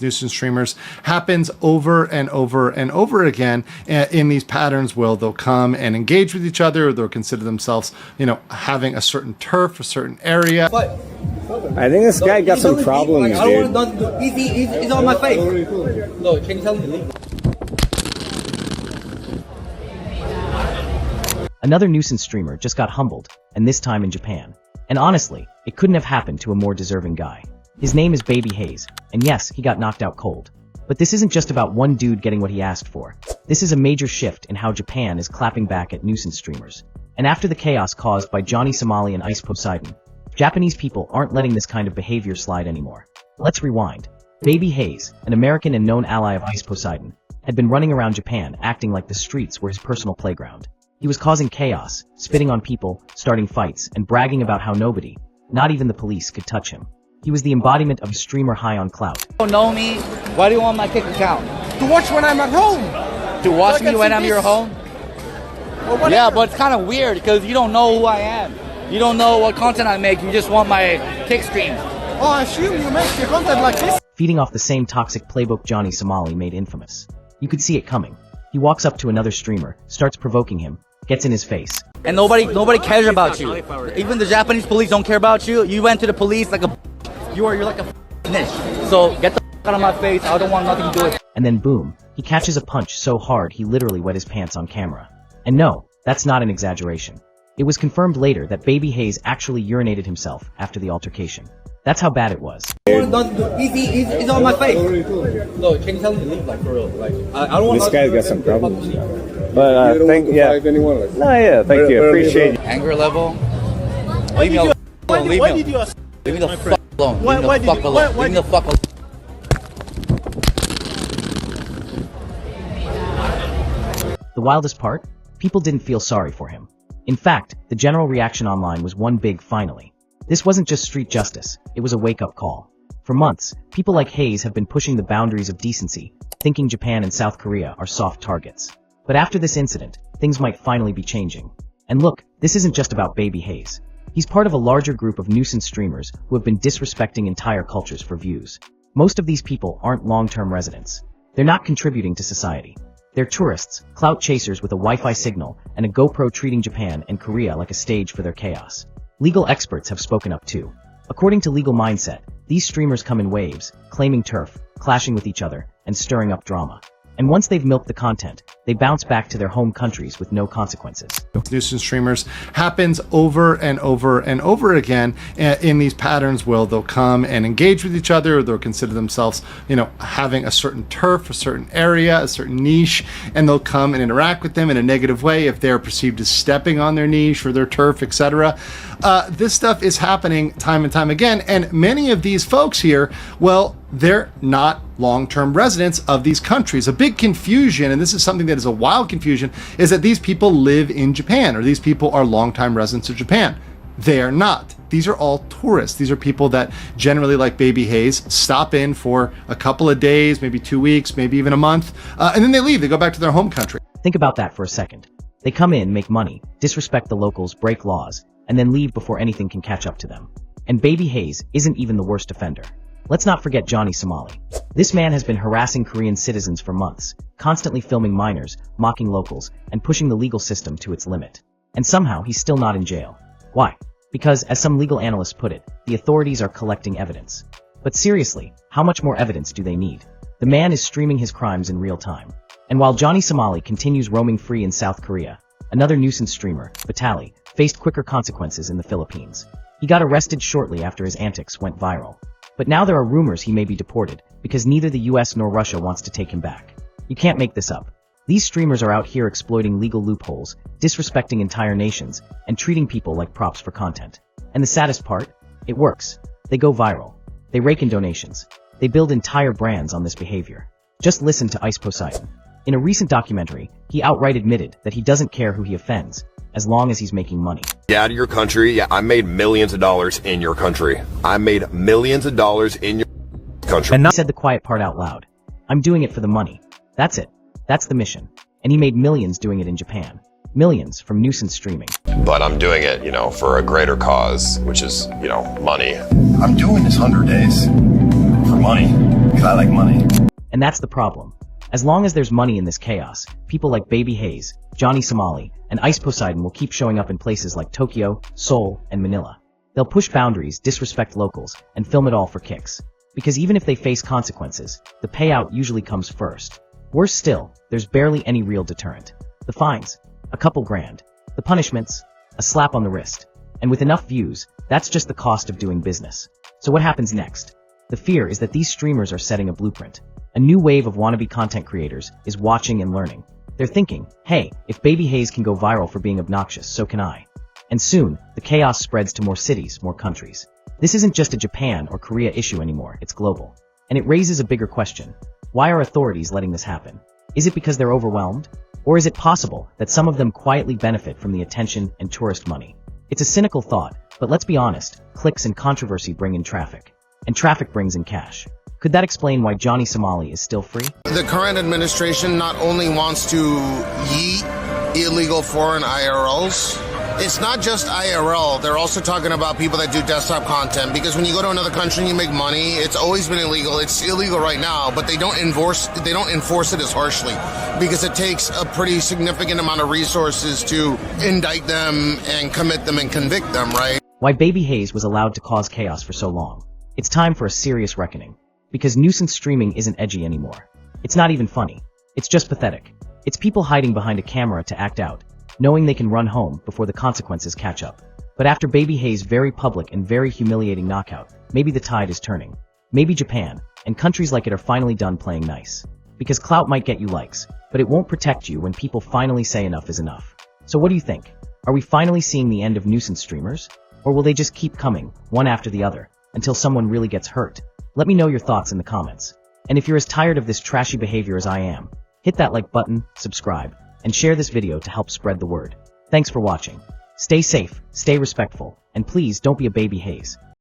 nuisance streamers happens over and over and over again in these patterns where they'll come and engage with each other, or they'll consider themselves, having a certain turf, a certain area. But I think this guy got some problems, dude. He's on my face. Look, can you tell him to leave? Another nuisance streamer just got humbled, and this time in Japan. And honestly, it couldn't have happened to a more deserving guy. His name is BabyHaze, and yes, he got knocked out cold. But this isn't just about one dude getting what he asked for. This is a major shift in how Japan is clapping back at nuisance streamers. And after the chaos caused by Johnny Somali and Ice Poseidon, Japanese people aren't letting this kind of behavior slide anymore. Let's rewind. BabyHaze, an American and known ally of Ice Poseidon, had been running around Japan acting like the streets were his personal playground. He was causing chaos, spitting on people, starting fights, and bragging about how nobody, not even the police, could touch him. He was the embodiment of a streamer high on clout. You don't know me. Why do you want my kick account? To watch when I'm at home. To watch me when I'm your home? Well, yeah, but it's kind of weird because you don't know who I am. You don't know what content I make. You just want my kick stream. Oh, I assume you make your content like this. Feeding off the same toxic playbook Johnny Somali made infamous. You could see it coming. He walks up to another streamer, starts provoking him, gets in his face. And nobody cares about you. Even the Japanese police don't care about you. You went to the police like a... You're like a snitch. So get the out of my face. I don't want nothing to do with it. And then boom, he catches a punch so hard he literally wet his pants on camera. And no, that's not an exaggeration. It was confirmed later that BabyHaze actually urinated himself after the altercation. That's how bad it was. He's on my face. Look, can you tell him to leave, like, for real? Like, I don't want. This guy's got some problems. But thank you. Thank you. Appreciate it. Anger level. Leave me alone. Leave me the fuck alone. Leave me the fuck alone. Leave me the fuck alone. The wildest part? People didn't feel sorry for him. In fact, the general reaction online was one big finally. This wasn't just street justice, it was a wake-up call. For months, people like Hayes have been pushing the boundaries of decency, thinking Japan and South Korea are soft targets. But after this incident, things might finally be changing. And look, this isn't just about BabyHaze. He's part of a larger group of nuisance streamers who have been disrespecting entire cultures for views. Most of these people aren't long-term residents. They're not contributing to society. They're tourists, clout chasers with a Wi-Fi signal, and a GoPro treating Japan and Korea like a stage for their chaos. Legal experts have spoken up too. According to Legal Mindset, these streamers come in waves, claiming turf, clashing with each other, and stirring up drama. And once they've milked the content, they bounce back to their home countries with no consequences. Nuisance streamers happens over and over and over again in these patterns where they'll come and engage with each other, or they'll consider themselves, having a certain turf, a certain area, a certain niche, and they'll come and interact with them in a negative way if they're perceived as stepping on their niche or their turf, etc. This stuff is happening time and time again, and many of these folks here, well, they're not long-term residents of these countries. A big confusion, and this is something that is a wild confusion, is that these people live in Japan, or these people are long-time residents of Japan. They are not. These are all tourists. These are people that generally, like BabyHaze, stop in for a couple of days, maybe 2 weeks, maybe even a month, and then they leave. They go back to their home country. Think about that for a second. They come in, make money, disrespect the locals, break laws, and then leave before anything can catch up to them. And BabyHaze isn't even the worst offender. Let's not forget Johnny Somali. This man has been harassing Korean citizens for months, constantly filming minors, mocking locals, and pushing the legal system to its limit. And somehow he's still not in jail. Why? Because, as some legal analysts put it, the authorities are collecting evidence. But seriously, how much more evidence do they need? The man is streaming his crimes in real time. And while Johnny Somali continues roaming free in South Korea, another nuisance streamer, Vitaly, faced quicker consequences in the Philippines. He got arrested shortly after his antics went viral. But now there are rumors he may be deported, because neither the US nor Russia wants to take him back. You can't make this up. These streamers are out here exploiting legal loopholes, disrespecting entire nations, and treating people like props for content. And the saddest part? It works. They go viral. They rake in donations. They build entire brands on this behavior. Just listen to Ice Poseidon. In a recent documentary, he outright admitted that he doesn't care who he offends, as long as he's making money. Yeah, to your country. Yeah, I made millions of dollars in your country. I made millions of dollars in your country. And he said the quiet part out loud. I'm doing it for the money. That's it. That's the mission. And he made millions doing it in Japan. Millions from nuisance streaming. But I'm doing it, for a greater cause, which is, money. I'm doing this 100 days for money. because I like money. And that's the problem. As long as there's money in this chaos, people like BabyHaze, Johnny Somali, and Ice Poseidon will keep showing up in places like Tokyo, Seoul, and Manila. They'll push boundaries, disrespect locals, and film it all for kicks. Because even if they face consequences, the payout usually comes first. Worse still, there's barely any real deterrent. The fines, a couple grand. The punishments, a slap on the wrist. And with enough views, that's just the cost of doing business. So what happens next? The fear is that these streamers are setting a blueprint. A new wave of wannabe content creators is watching and learning. They're thinking, hey, if BabyHaze can go viral for being obnoxious, so can I. And soon, the chaos spreads to more cities, more countries. This isn't just a Japan or Korea issue anymore, it's global. And it raises a bigger question. Why are authorities letting this happen? Is it because they're overwhelmed? Or is it possible that some of them quietly benefit from the attention and tourist money? It's a cynical thought, but let's be honest, clicks and controversy bring in traffic. And traffic brings in cash. Could that explain why Johnny Somali is still free? The current administration not only wants to yeet illegal foreign IRLs, it's not just IRL. They're also talking about people that do desktop content, because when you go to another country and you make money, it's always been illegal. It's illegal right now, but they don't enforce it as harshly, because it takes a pretty significant amount of resources to indict them and commit them and convict them, right? Why BabyHaze was allowed to cause chaos for so long. It's time for a serious reckoning. Because nuisance streaming isn't edgy anymore. It's not even funny. It's just pathetic. It's people hiding behind a camera to act out, knowing they can run home before the consequences catch up. But after BabyHaze's very public and very humiliating knockout, maybe the tide is turning. Maybe Japan, and countries like it are finally done playing nice. Because clout might get you likes, but it won't protect you when people finally say enough is enough. So what do you think? Are we finally seeing the end of nuisance streamers? Or will they just keep coming, one after the other, until someone really gets hurt? Let me know your thoughts in the comments. And if you're as tired of this trashy behavior as I am, hit that like button, subscribe, and share this video to help spread the word. Thanks for watching. Stay safe, stay respectful, and please don't be a BabyHaze.